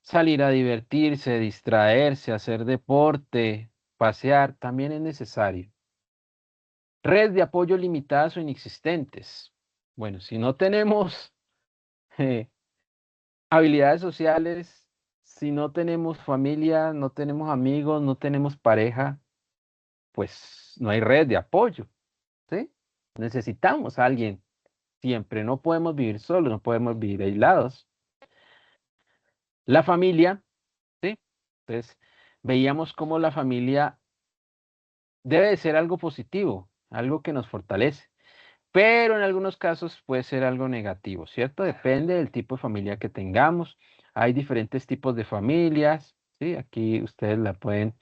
salir a divertirse, distraerse, hacer deporte, pasear, también es necesario. Redes de apoyo limitadas o inexistentes. Bueno, si no tenemos eh, habilidades sociales, si no tenemos familia, no tenemos amigos, no tenemos pareja, pues no hay red de apoyo, ¿sí? Necesitamos a alguien siempre, no podemos vivir solos, no podemos vivir aislados. La familia, ¿sí? Entonces, veíamos cómo la familia debe de ser algo positivo, algo que nos fortalece, pero en algunos casos puede ser algo negativo, ¿cierto? Depende del tipo de familia que tengamos. Hay diferentes tipos de familias, ¿sí? Aquí ustedes la pueden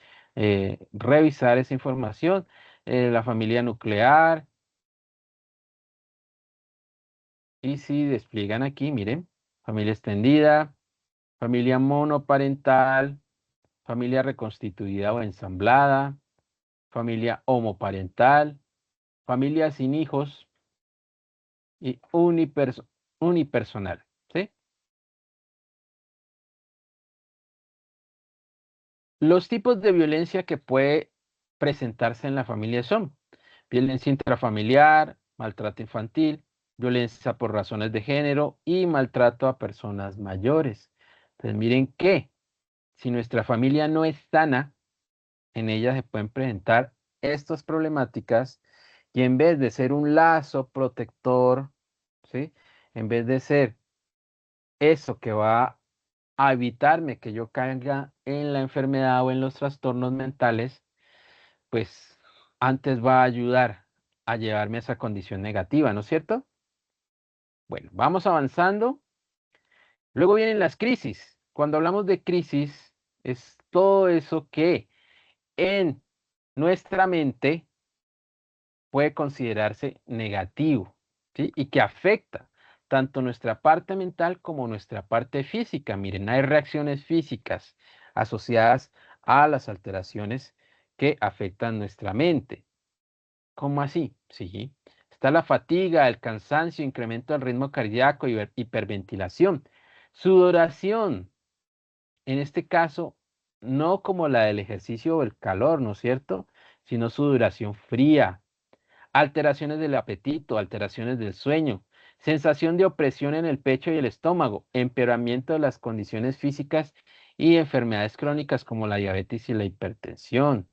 revisar esa información. La familia nuclear, y si despliegan aquí, miren, familia extendida, familia monoparental, familia reconstituida o ensamblada, familia homoparental, familia sin hijos y unipersonal, ¿sí? Los tipos de violencia que puede presentarse en la familia son violencia intrafamiliar, maltrato infantil, violencia por razones de género y maltrato a personas mayores. Entonces, miren que si nuestra familia no es sana, en ella se pueden presentar estas problemáticas y en vez de ser un lazo protector, ¿sí? En vez de ser eso que va a evitarme que yo caiga en la enfermedad o en los trastornos mentales, pues antes va a ayudar a llevarme a esa condición negativa, ¿no es cierto? Bueno, vamos avanzando. Luego vienen las crisis. Cuando hablamos de crisis, es todo eso que en nuestra mente puede considerarse negativo, ¿sí? Y que afecta tanto nuestra parte mental como nuestra parte física. Miren, hay reacciones físicas asociadas a las alteraciones que afectan nuestra mente. ¿Cómo así? Sí. Está la fatiga, el cansancio, incremento del ritmo cardíaco, hiperventilación, sudoración. En este caso, no como la del ejercicio o el calor, ¿no es cierto? Sino sudoración fría, alteraciones del apetito, alteraciones del sueño, sensación de opresión en el pecho y el estómago, empeoramiento de las condiciones físicas y enfermedades crónicas como la diabetes y la hipertensión.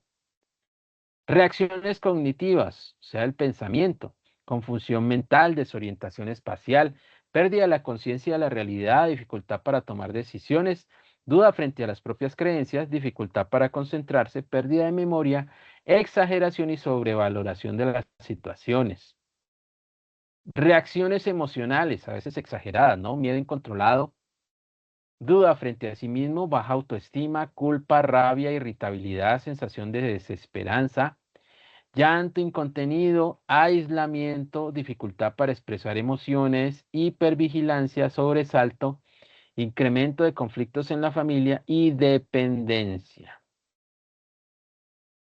Reacciones cognitivas, o sea, el pensamiento, confusión mental, desorientación espacial, pérdida de la conciencia de la realidad, dificultad para tomar decisiones, duda frente a las propias creencias, dificultad para concentrarse, pérdida de memoria, exageración y sobrevaloración de las situaciones. Reacciones emocionales, a veces exageradas, ¿no? Miedo incontrolado, duda frente a sí mismo, baja autoestima, culpa, rabia, irritabilidad, sensación de desesperanza, llanto incontenido, aislamiento, dificultad para expresar emociones, hipervigilancia, sobresalto, incremento de conflictos en la familia y dependencia.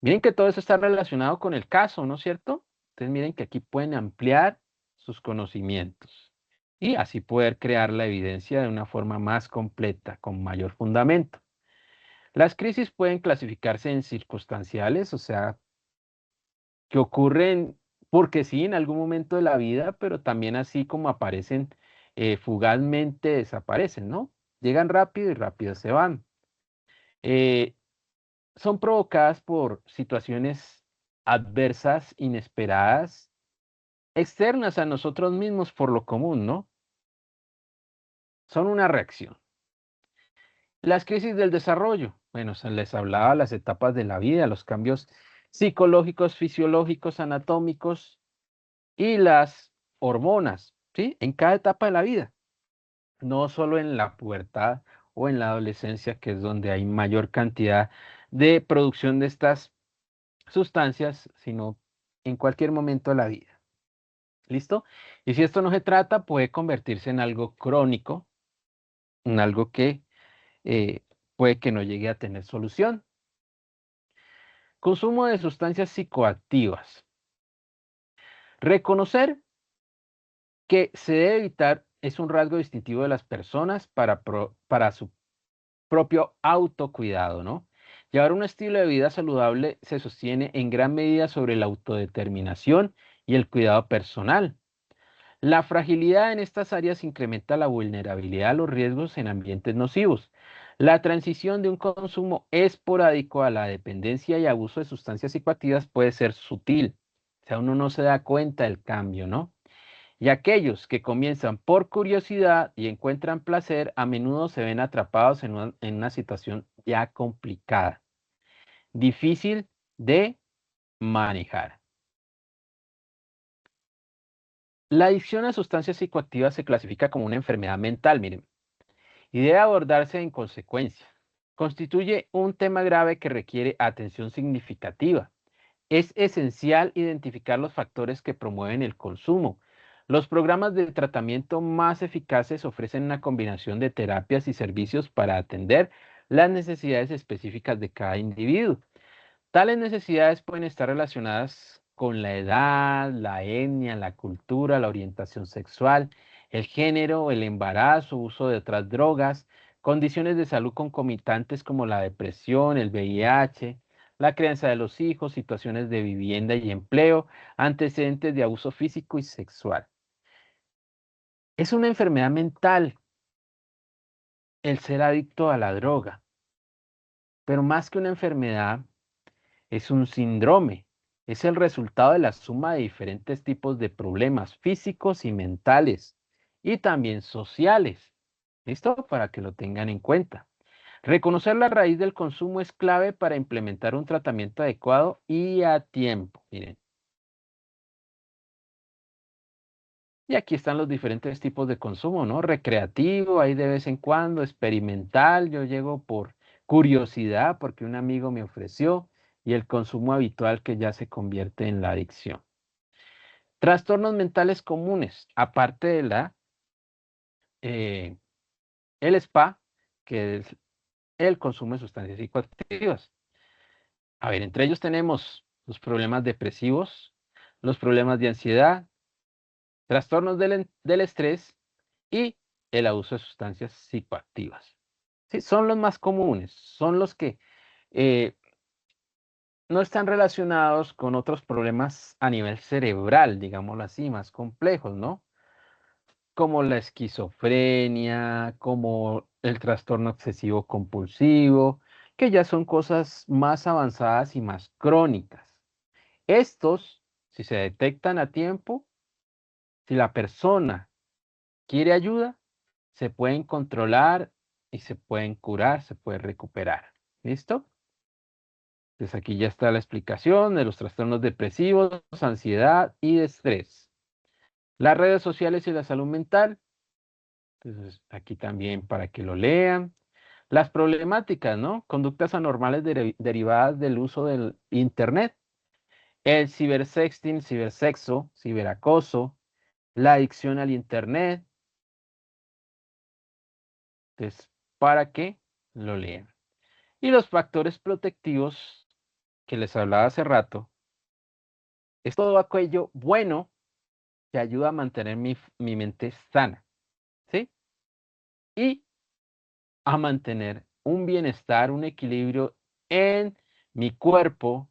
Miren que todo eso está relacionado con el caso, ¿no es cierto? Entonces miren que aquí pueden ampliar sus conocimientos y así poder crear la evidencia de una forma más completa, con mayor fundamento. Las crisis pueden clasificarse en circunstanciales, o sea, que ocurren porque sí en algún momento de la vida, pero también así como aparecen, fugazmente desaparecen, ¿no? Llegan rápido y rápido se van. Eh, Son provocadas por situaciones adversas, inesperadas, externas a nosotros mismos por lo común, ¿no? Son una reacción. Las crisis del desarrollo, bueno, se les hablaba las etapas de la vida, los cambios psicológicos, fisiológicos, anatómicos y las hormonas, ¿sí? En cada etapa de la vida, no solo en la pubertad o en la adolescencia, que es donde hay mayor cantidad de producción de estas sustancias, sino en cualquier momento de la vida. ¿Listo? Y si esto no se trata, puede convertirse en algo crónico, en algo que eh, puede que no llegue a tener solución. Consumo de sustancias psicoactivas. Reconocer que se debe evitar es un rasgo distintivo de las personas para su propio autocuidado, ¿no? Llevar un estilo de vida saludable se sostiene en gran medida sobre la autodeterminación y el cuidado personal. La fragilidad en estas áreas incrementa la vulnerabilidad a los riesgos en ambientes nocivos. La transición de un consumo esporádico a la dependencia y abuso de sustancias psicoactivas puede ser sutil. O sea, uno no se da cuenta del cambio, ¿no? Y aquellos que comienzan por curiosidad y encuentran placer, a menudo se ven atrapados en una situación ya complicada, difícil de manejar. La adicción a sustancias psicoactivas se clasifica como una enfermedad mental, miren, y debe abordarse en consecuencia. Constituye un tema grave que requiere atención significativa. Es esencial identificar los factores que promueven el consumo. Los programas de tratamiento más eficaces ofrecen una combinación de terapias y servicios para atender las necesidades específicas de cada individuo. Tales necesidades pueden estar relacionadas con la edad, la etnia, la cultura, la orientación sexual, el género, el embarazo, uso de otras drogas, condiciones de salud concomitantes como la depresión, el VIH, la crianza de los hijos, situaciones de vivienda y empleo, antecedentes de abuso físico y sexual. Es una enfermedad mental el ser adicto a la droga, pero más que una enfermedad, es un síndrome. Es el resultado de la suma de diferentes tipos de problemas físicos y mentales y también sociales. ¿Listo? Para que lo tengan en cuenta. Reconocer la raíz del consumo es clave para implementar un tratamiento adecuado y a tiempo. Miren. Y aquí están los diferentes tipos de consumo, ¿no? Recreativo, ahí de vez en cuando, experimental, yo llego por curiosidad, porque un amigo me ofreció, y el consumo habitual que ya se convierte en la adicción. Trastornos mentales comunes, aparte de eh, el SPA, que es el consumo de sustancias psicoactivas. A ver, entre ellos tenemos los problemas depresivos, los problemas de ansiedad, trastornos del estrés y el abuso de sustancias psicoactivas. Sí, son los más comunes, son los que eh, no están relacionados con otros problemas a nivel cerebral, digámoslo así, más complejos, ¿no? Como la esquizofrenia, como el trastorno obsesivo compulsivo, que ya son cosas más avanzadas y más crónicas. Estos, si se detectan a tiempo, si la persona quiere ayuda, se pueden controlar y se pueden curar, se puede recuperar. ¿Listo? Entonces aquí ya está la explicación de los trastornos depresivos, ansiedad y de estrés. Las redes sociales y la salud mental. Entonces aquí también para que lo lean. Las problemáticas, ¿no? Conductas anormales derivadas del uso del Internet. El cibersexting, cibersexo, ciberacoso, la adicción al Internet. Entonces, para que lo lean. Y los factores protectivos que les hablaba hace rato, es todo aquello bueno que ayuda a mantener mi mente sana, ¿sí? Y a mantener un bienestar, un equilibrio en mi cuerpo,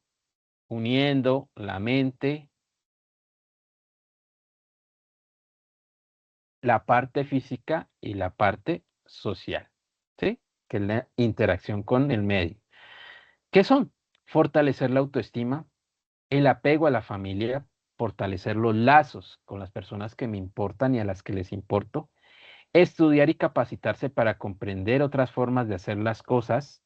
uniendo la mente, la parte física y la parte social, ¿sí? Que es la interacción con el medio. ¿Qué son? Fortalecer la autoestima, el apego a la familia, fortalecer los lazos con las personas que me importan y a las que les importo, estudiar y capacitarse para comprender otras formas de hacer las cosas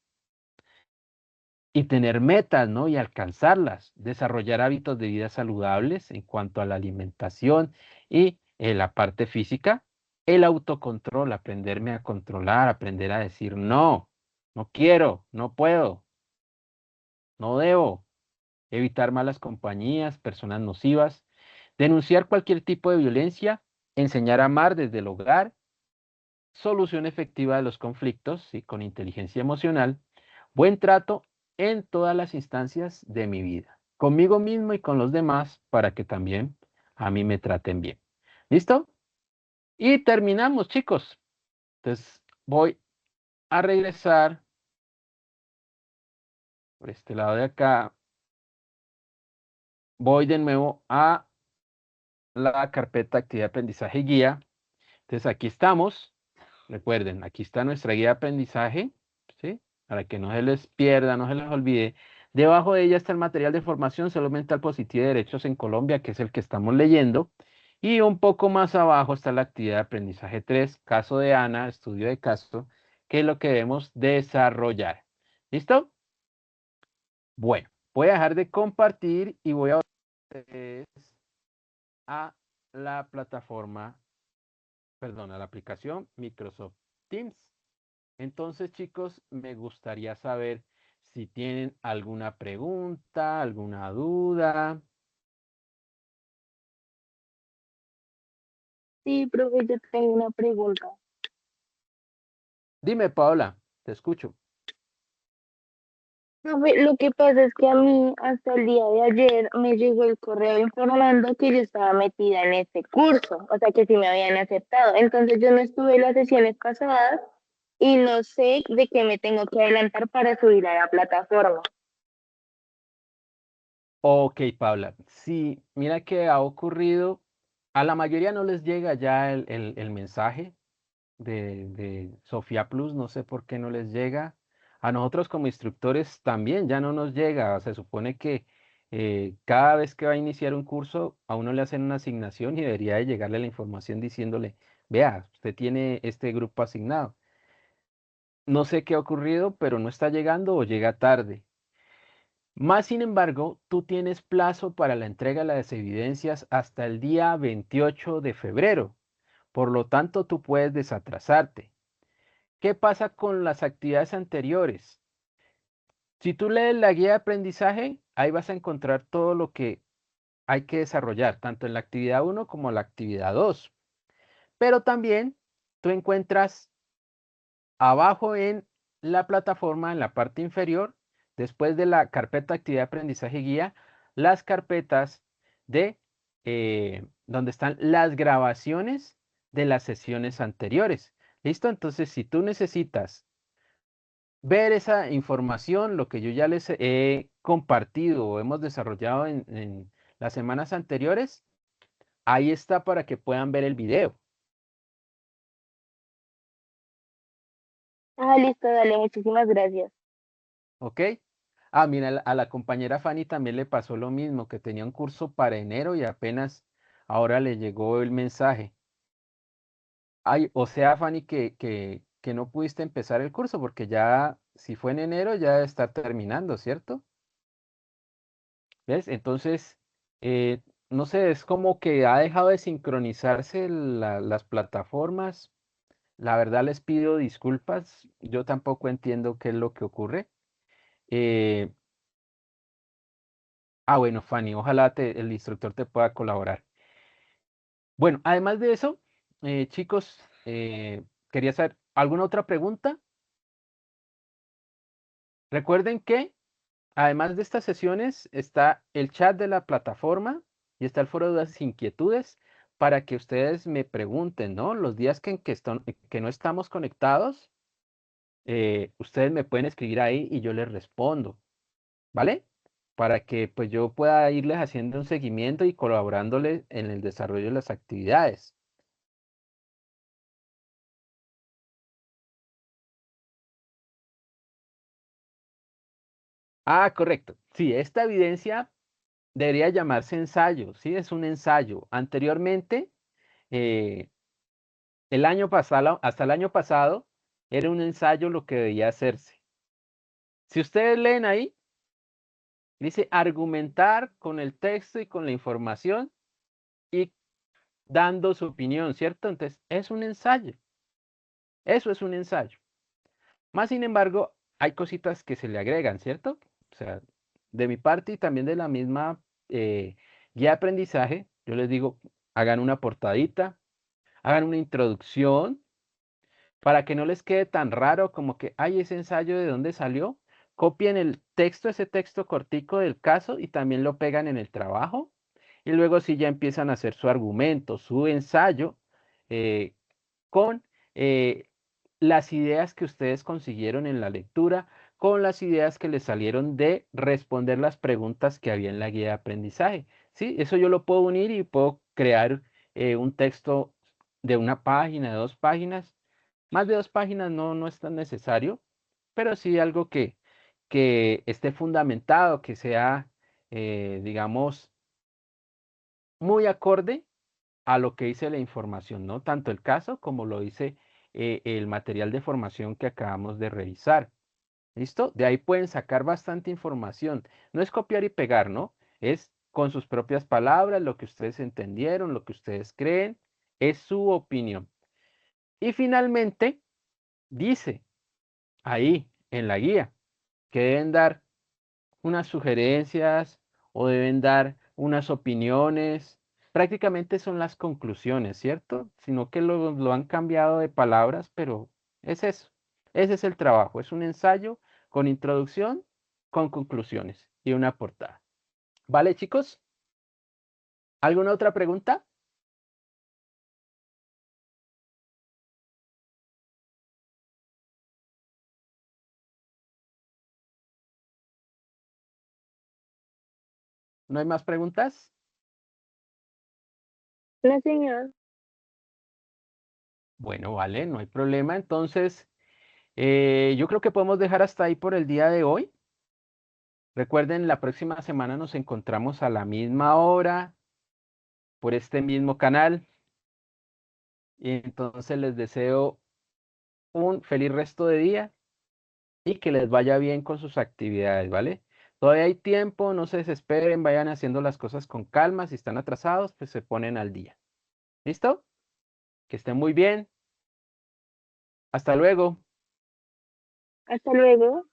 y tener metas, ¿no? Y alcanzarlas, desarrollar hábitos de vida saludables en cuanto a la alimentación y la parte física, el autocontrol, aprenderme a controlar, aprender a decir no, no quiero, no puedo, no debo, evitar malas compañías, personas nocivas, denunciar cualquier tipo de violencia, enseñar a amar desde el hogar, solución efectiva de los conflictos, ¿sí? Con inteligencia emocional, buen trato en todas las instancias de mi vida, conmigo mismo y con los demás, para que también a mí me traten bien. ¿Listo? Y terminamos, chicos. Entonces voy a regresar por este lado de acá. Voy de nuevo a la carpeta actividad de aprendizaje y guía. Entonces aquí estamos. Recuerden, aquí está nuestra guía de aprendizaje, ¿sí? Para que no se les pierda, no se les olvide. Debajo de ella está el material de formación salud mental positiva y derechos en Colombia, que es el que estamos leyendo. Y un poco más abajo está la actividad de aprendizaje 3, caso de Ana, estudio de caso, que es lo que debemos desarrollar. ¿Listo? Bueno, voy a dejar de compartir y voy a la plataforma, perdón, a la aplicación Microsoft Teams. Entonces, chicos, me gustaría saber si tienen alguna pregunta, alguna duda. Sí, profe, yo tengo una pregunta. Dime, Paola, te escucho. Profe, lo que pasa es que a mí hasta el día de ayer me llegó el correo informando que yo estaba metida en este curso, o sea que sí me habían aceptado. Entonces yo no estuve en las sesiones pasadas y no sé de qué me tengo que adelantar para subir a la plataforma. Ok, Paula. Sí, mira que ha ocurrido a la mayoría no les llega ya el mensaje de Sofía Plus, no sé por qué no les llega. A nosotros como instructores también ya no nos llega. Se supone que cada vez que va a iniciar un curso, a uno le hacen una asignación y debería de llegarle la información diciéndole, vea, usted tiene este grupo asignado. No sé qué ha ocurrido, pero no está llegando o llega tarde. Más sin embargo, tú tienes plazo para la entrega de las evidencias hasta el día 28 de febrero. Por lo tanto, tú puedes desatrasarte. ¿Qué pasa con las actividades anteriores? Si tú lees la guía de aprendizaje, ahí vas a encontrar todo lo que hay que desarrollar, tanto en la actividad 1 como en la actividad 2. Pero también tú encuentras abajo en la plataforma, en la parte inferior, después de la carpeta actividad de aprendizaje guía, las carpetas de donde están las grabaciones de las sesiones anteriores. ¿Listo? Entonces, si tú necesitas ver esa información, lo que yo ya les he compartido o hemos desarrollado en las semanas anteriores, ahí está para que puedan ver el video, Ah, listo, dale, muchísimas gracias. ¿ok? Ah, mira, a la compañera Fanny también le pasó lo mismo, que tenía un curso para enero y apenas ahora le llegó el mensaje. Ay, o sea, Fanny, que no pudiste empezar el curso porque ya, si fue en enero, ya está terminando, ¿cierto? ¿Ves? Entonces, no sé, es como que ha dejado de sincronizarse las plataformas. La verdad les pido disculpas. Yo tampoco entiendo qué es lo que ocurre. Eh, bueno, Fanny, ojalá el instructor te pueda colaborar. Bueno, además de eso, chicos, quería saber, ¿alguna otra pregunta? Recuerden que además de estas sesiones, está el chat de la plataforma y está el foro de dudas e inquietudes para que ustedes me pregunten, ¿no? Los días que no estamos conectados, ustedes me pueden escribir ahí y yo les respondo, ¿vale? Para que pues yo pueda irles haciendo un seguimiento y colaborándoles en el desarrollo de las actividades. Ah, correcto. Sí, esta evidencia debería llamarse ensayo, ¿sí? Es un ensayo. Anteriormente, eh, el año pasado, hasta el año pasado, era un ensayo lo que debía hacerse. Si ustedes leen ahí, dice argumentar con el texto y con la información y dando su opinión, ¿cierto? Entonces, es un ensayo. Eso es un ensayo. Más sin embargo, hay cositas que se le agregan, ¿cierto? O sea, de mi parte y también de la misma guía de aprendizaje, yo les digo, hagan una portadita, hagan una introducción, para que no les quede tan raro como que, ay, ese ensayo de dónde salió, copien el texto, ese texto cortico del caso y también lo pegan en el trabajo. Y luego sí ya empiezan a hacer su argumento, su ensayo, eh, con las ideas que ustedes consiguieron en la lectura, con las ideas que les salieron de responder las preguntas que había en la guía de aprendizaje. Sí, eso yo lo puedo unir y puedo crear un texto de una página, de 2 páginas. Más de 2 páginas no es tan necesario, pero sí algo que esté fundamentado, que sea, digamos, muy acorde a lo que dice la información, ¿no? Tanto el caso como lo dice el material de formación que acabamos de revisar. ¿Listo? De ahí pueden sacar bastante información. No es copiar y pegar, ¿no? Es con sus propias palabras, lo que ustedes entendieron, lo que ustedes creen, es su opinión. Y finalmente, dice ahí en la guía que deben dar unas sugerencias o deben dar unas opiniones. Prácticamente son las conclusiones, ¿cierto? Sino que lo han cambiado de palabras, pero es eso. Ese es el trabajo. Es un ensayo con introducción, con conclusiones y una portada. ¿Vale, chicos? ¿Alguna otra pregunta? ¿No hay más preguntas? No, señor. Bueno, vale, no hay problema. Entonces, yo creo que podemos dejar hasta ahí por el día de hoy. Recuerden, la próxima semana nos encontramos a la misma hora por este mismo canal. Y entonces les deseo un feliz resto de día y que les vaya bien con sus actividades, ¿vale? Todavía hay tiempo, no se desesperen, vayan haciendo las cosas con calma. Si están atrasados, pues se ponen al día. ¿Listo? Que estén muy bien. Hasta luego. Hasta luego.